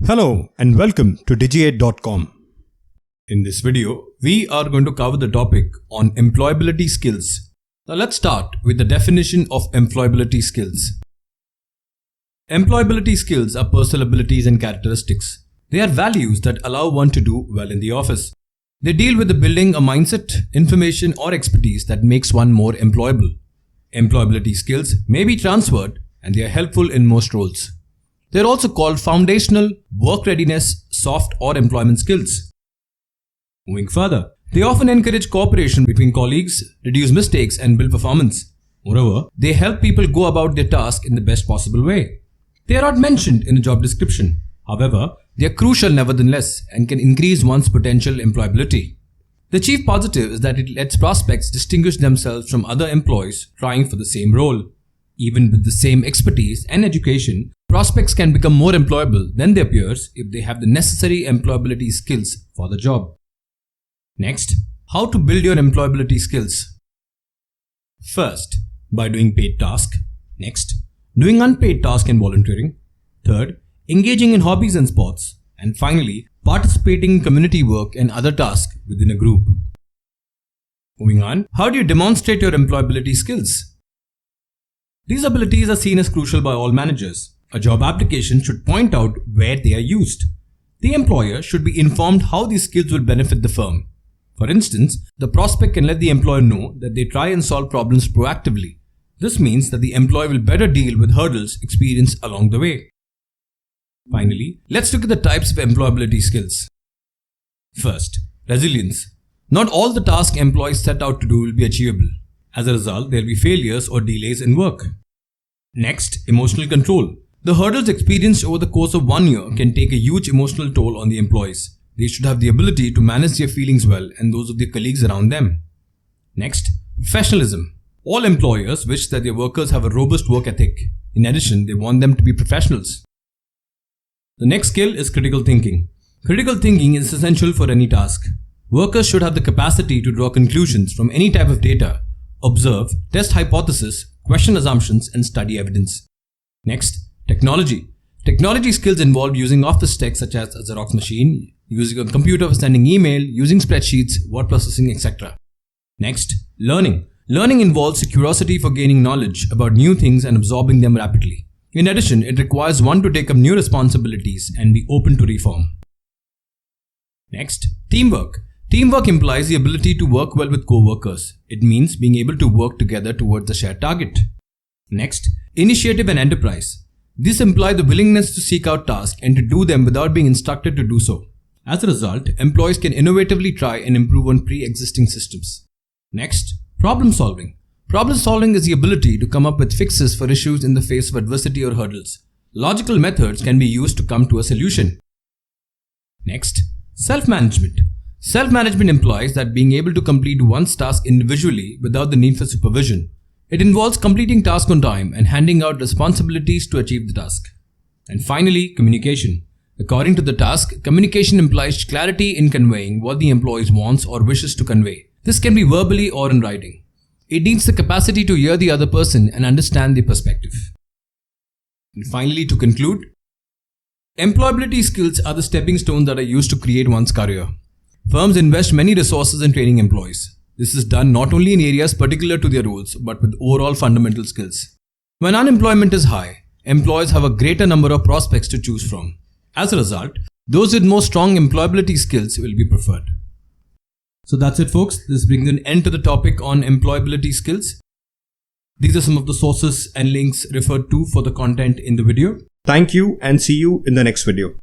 Hello and welcome to digi8.com. In this video, we are going to cover the topic on employability skills. Now let's start with the definition of employability skills. Employability skills are personal abilities and characteristics. They are values that allow one to do well in the office. They deal with the building a mindset, information or expertise that makes one more employable. Employability skills may be transferred and they are helpful in most roles. They are also called foundational, work readiness, soft or employment skills. Moving further, they often encourage cooperation between colleagues, reduce mistakes and build performance. Moreover, they help people go about their task in the best possible way. They are not mentioned in a job description. However, they are crucial nevertheless and can increase one's potential employability. The chief positive is that it lets prospects distinguish themselves from other employees trying for the same role. Even with the same expertise and education, prospects can become more employable than their peers if they have the necessary employability skills for the job. Next, how to build your employability skills. First, by doing paid tasks. Next, doing unpaid tasks and volunteering. Third, engaging in hobbies and sports. And finally, participating in community work and other tasks within a group. Moving on, how do you demonstrate your employability skills? These abilities are seen as crucial by all managers. A job application should point out where they are used. The employer should be informed how these skills will benefit the firm. For instance, the prospect can let the employer know that they try and solve problems proactively. This means that the employee will better deal with hurdles experienced along the way. Finally, let's look at the types of employability skills. First, resilience. Not all the tasks employees set out to do will be achievable. As a result, there will be failures or delays in work. Next, emotional control. The hurdles experienced over the course of 1 year can take a huge emotional toll on the employees. They should have the ability to manage their feelings well and those of their colleagues around them. Next, professionalism. All employers wish that their workers have a robust work ethic. In addition, they want them to be professionals. The next skill is critical thinking. Critical thinking is essential for any task. Workers should have the capacity to draw conclusions from any type of data, observe, test hypotheses, question assumptions, and study evidence. Next, technology. Technology skills involve using office tech such as a Xerox machine, using a computer for sending email, using spreadsheets, word processing, etc. Next, learning. Learning involves a curiosity for gaining knowledge about new things and absorbing them rapidly. In addition, it requires one to take up new responsibilities and be open to reform. Next, teamwork. Teamwork implies the ability to work well with co-workers. It means being able to work together towards a shared target. Next, initiative and enterprise. This implies the willingness to seek out tasks and to do them without being instructed to do so. As a result, employees can innovatively try and improve on pre-existing systems. Next, problem solving. Problem solving is the ability to come up with fixes for issues in the face of adversity or hurdles. Logical methods can be used to come to a solution. Next, self-management. Self-management implies that being able to complete one's task individually without the need for supervision. It involves completing tasks on time and handing out responsibilities to achieve the task. And finally, communication. According to the task, communication implies clarity in conveying what the employee wants or wishes to convey. This can be verbally or in writing. It needs the capacity to hear the other person and understand their perspective. And finally, to conclude, employability skills are the stepping stones that are used to create one's career. Firms invest many resources in training employees. This is done not only in areas particular to their roles, but with overall fundamental skills. When unemployment is high, employers have a greater number of prospects to choose from. As a result, those with more strong employability skills will be preferred. So that's it, folks. This brings an end to the topic on employability skills. These are some of the sources and links referred to for the content in the video. Thank you and see you in the next video.